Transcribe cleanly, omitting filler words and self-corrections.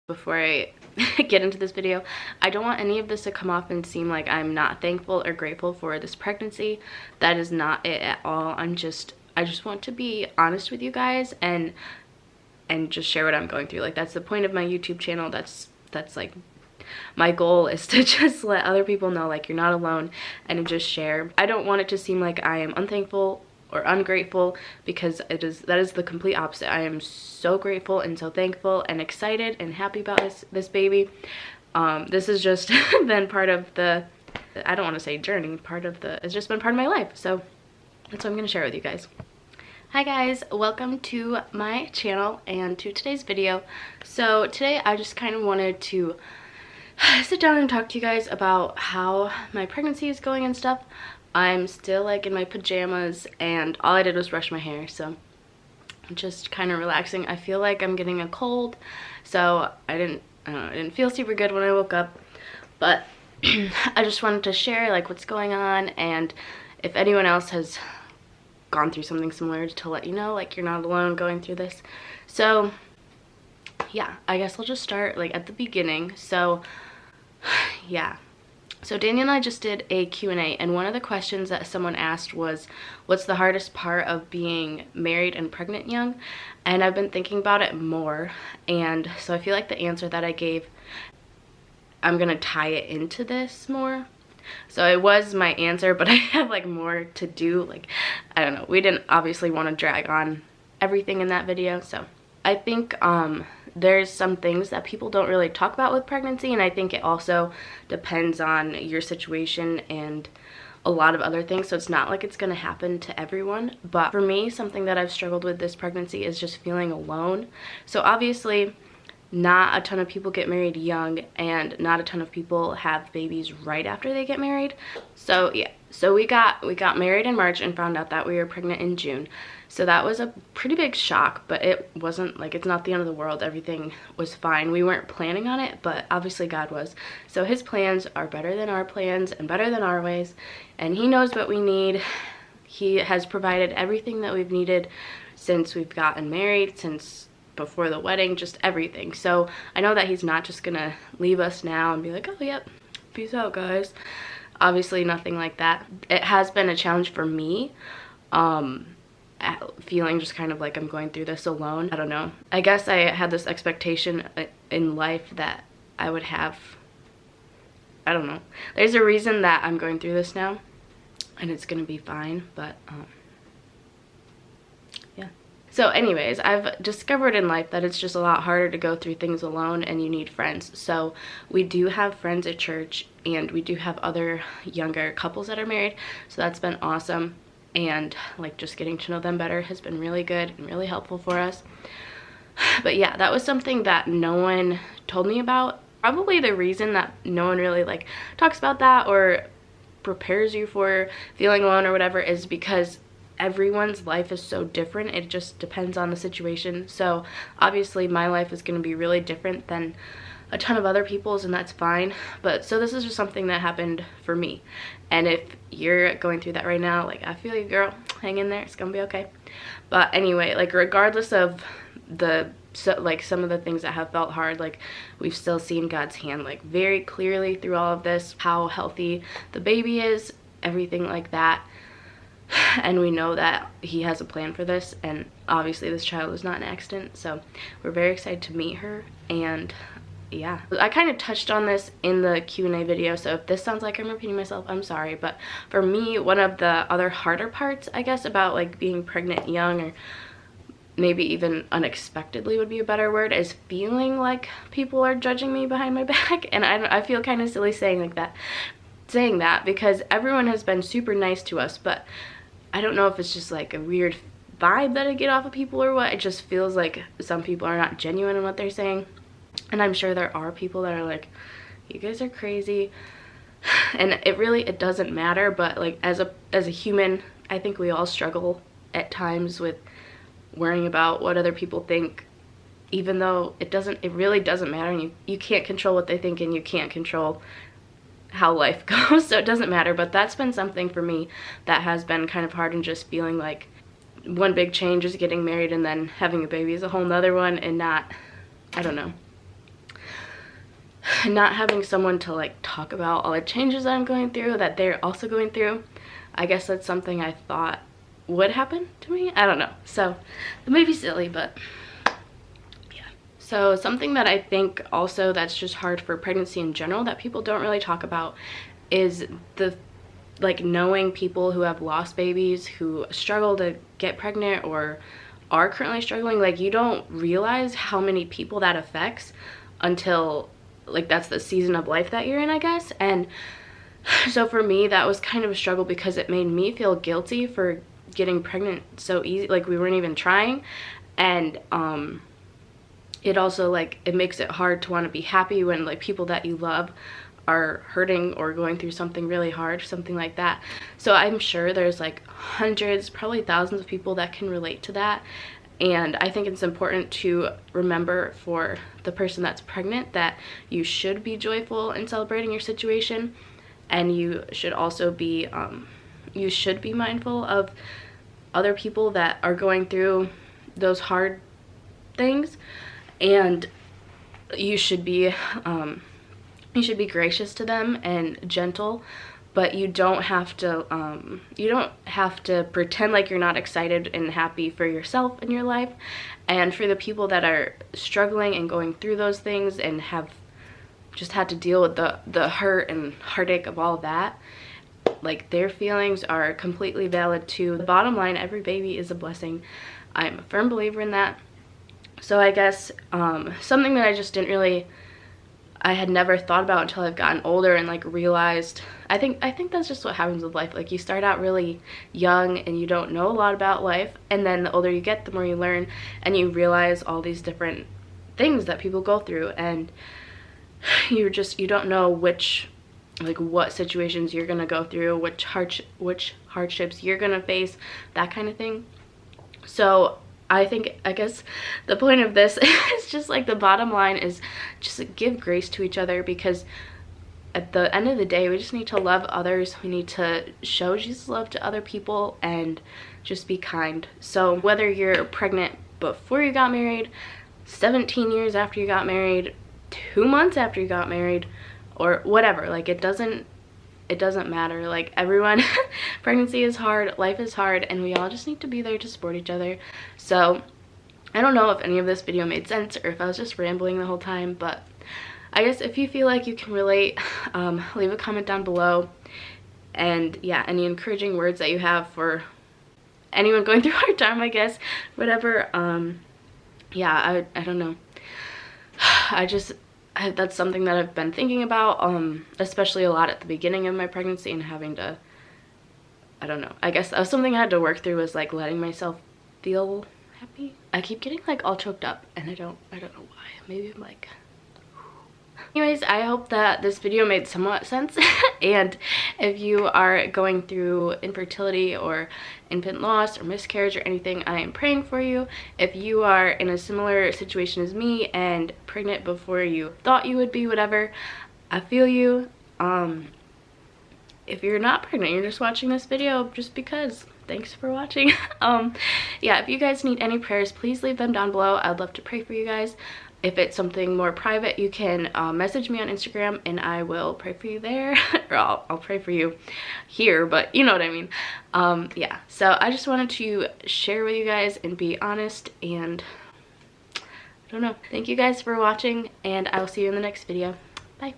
Before I get into this video, I don't want any of this to come off and seem like I'm not thankful or grateful for this pregnancy. That is not it at all. I just want to be honest with you guys and just share what I'm going through. Like, that's the point of my YouTube channel. That's like my goal, is to just let other people know, like, you're not alone, and just share. I don't want it to seem like I am unthankful or ungrateful, because that is the complete opposite. I am so grateful and so thankful and excited and happy about this baby. This has just been part of the, I don't want to say journey, it's just been part of my life. So that's what I'm going to share with you guys. Hi guys, welcome to my channel and to today's video. So today I just kind of wanted to sit down and talk to you guys about how my pregnancy is going and stuff. I'm still like in my pajamas and all I did was brush my hair, so I'm just kind of relaxing. I feel like I'm getting a cold, so I didn't feel super good when I woke up, but I just wanted to share like what's going on, and if anyone else has gone through something similar, to let you know like you're not alone going through this. So yeah, I guess I'll just start like at the beginning. So yeah. So Daniel and I just did a Q&A, and one of the questions that someone asked was, what's the hardest part of being married and pregnant young? And I've been thinking about it more, and so I feel like the answer that I gave, I'm gonna tie it into this more. So it was my answer, but I have like more to do. Like, I don't know, we didn't obviously want to drag on everything in that video. So I think there's some things that people don't really talk about with pregnancy, and I think it also depends on your situation and a lot of other things. So it's not like it's going to happen to everyone, but for me, something that I've struggled with this pregnancy is just feeling alone. So obviously not a ton of people get married young, and not a ton of people have babies right after they get married. So yeah, so we got married in March and found out that we were pregnant in June. So that was a pretty big shock, but it wasn't like, it's not the end of the world. Everything was fine. We weren't planning on it, but obviously God was. So his plans are better than our plans and better than our ways, and he knows what we need. He has provided everything that we've needed since we've gotten married, since before the wedding, just everything. So I know that he's not just gonna leave us now and be like, oh yep, peace out guys. Obviously nothing like that. It has been a challenge for me, feeling just kind of like I'm going through this alone. I don't know, I guess I had this expectation in life that I would have, I don't know, there's a reason that I'm going through this now, and it's gonna be fine, but yeah. So anyways, I've discovered in life that it's just a lot harder to go through things alone, and you need friends. So we do have friends at church, and we do have other younger couples that are married, so that's been awesome. And like just getting to know them better has been really good and really helpful for us. But yeah, that was something that no one told me about. Probably the reason that no one really like talks about that or prepares you for feeling alone or whatever is because everyone's life is so different. It just depends on the situation. So obviously my life is going to be really different than a ton of other people's, and that's fine. But so this is just something that happened for me, and if you're going through that right now, like, I feel you girl, hang in there, it's gonna be okay. But anyway, like, regardless of like some of the things that have felt hard, like, we've still seen God's hand like very clearly through all of this, how healthy the baby is, everything like that. And we know that he has a plan for this, and obviously this child is not an accident, so we're very excited to meet her. And yeah, I kind of touched on this in the Q&A video, so if this sounds like I'm repeating myself, I'm sorry. But for me, one of the other harder parts, I guess, about like being pregnant young, or maybe even unexpectedly would be a better word, is feeling like people are judging me behind my back. And I feel kind of silly saying that because everyone has been super nice to us, but I don't know if it's just like a weird vibe that I get off of people or what. It just feels like some people are not genuine in what they're saying. And I'm sure there are people that are like, you guys are crazy. And it doesn't matter, but like as a human, I think we all struggle at times with worrying about what other people think, even though it really doesn't matter, and you can't control what they think, and you can't control how life goes, so it doesn't matter. But that's been something for me that has been kind of hard, and just feeling like one big change is getting married, and then having a baby is a whole nother one, and not, I don't know. not having someone to like talk about all the changes that I'm going through, that they're also going through. I guess that's something I thought would happen to me. I don't know. So it may be silly, but yeah. So something that I think also that's just hard for pregnancy in general that people don't really talk about is the like knowing people who have lost babies, who struggle to get pregnant or are currently struggling. Like, you don't realize how many people that affects until like that's the season of life that you're in, I guess. And so for me, that was kind of a struggle because it made me feel guilty for getting pregnant so easy. Like, we weren't even trying. And it also like it makes it hard to want to be happy when like people that you love are hurting or going through something really hard, something like that. So I'm sure there's like hundreds, probably thousands of people that can relate to that. And I think it's important to remember for the person that's pregnant that you should be joyful in celebrating your situation, and you should also be mindful of other people that are going through those hard things, and you should be gracious to them and gentle, but you don't have to pretend like you're not excited and happy for yourself in your life. And for the people that are struggling and going through those things and have just had to deal with the hurt and heartache of all of that, like, their feelings are completely valid too. The bottom line, every baby is a blessing. I'm a firm believer in that. So I guess something that I had never thought about until I've gotten older and like realized, I think that's just what happens with life. Like, you start out really young and you don't know a lot about life, and then the older you get, the more you learn, and you realize all these different things that people go through, and you don't know what situations you're gonna go through, which hardships you're gonna face, that kind of thing. So I guess the point of this is just like the bottom line is just like, give grace to each other, because at the end of the day, we just need to love others. We need to show Jesus' love to other people and just be kind. So whether you're pregnant before you got married, 17 years after you got married, 2 months after you got married, or whatever, like, it doesn't matter. Like, everyone, pregnancy is hard, life is hard, and we all just need to be there to support each other. So I don't know if any of this video made sense or if I was just rambling the whole time, but I guess if you feel like you can relate, leave a comment down below. And yeah, any encouraging words that you have for anyone going through a hard time, I guess, whatever. Yeah, I don't know. That's something that I've been thinking about, especially a lot at the beginning of my pregnancy, and having to, I don't know, I guess that was something I had to work through, was like letting myself feel happy. I keep getting like all choked up, and I don't know why. Maybe I'm like, anyways, I hope that this video made somewhat sense. And if you are going through infertility or infant loss or miscarriage or anything, I am praying for you. If you are in a similar situation as me and pregnant before you thought you would be, whatever, I feel you. If you're not pregnant, you're just watching this video just because, thanks for watching. Yeah, if you guys need any prayers, please leave them down below. I'd love to pray for you guys. If it's something more private, you can message me on Instagram and I will pray for you there. Or I'll pray for you here, but you know what I mean. Yeah, so I just wanted to share with you guys and be honest, and I don't know. Thank you guys for watching, and I will see you in the next video. Bye.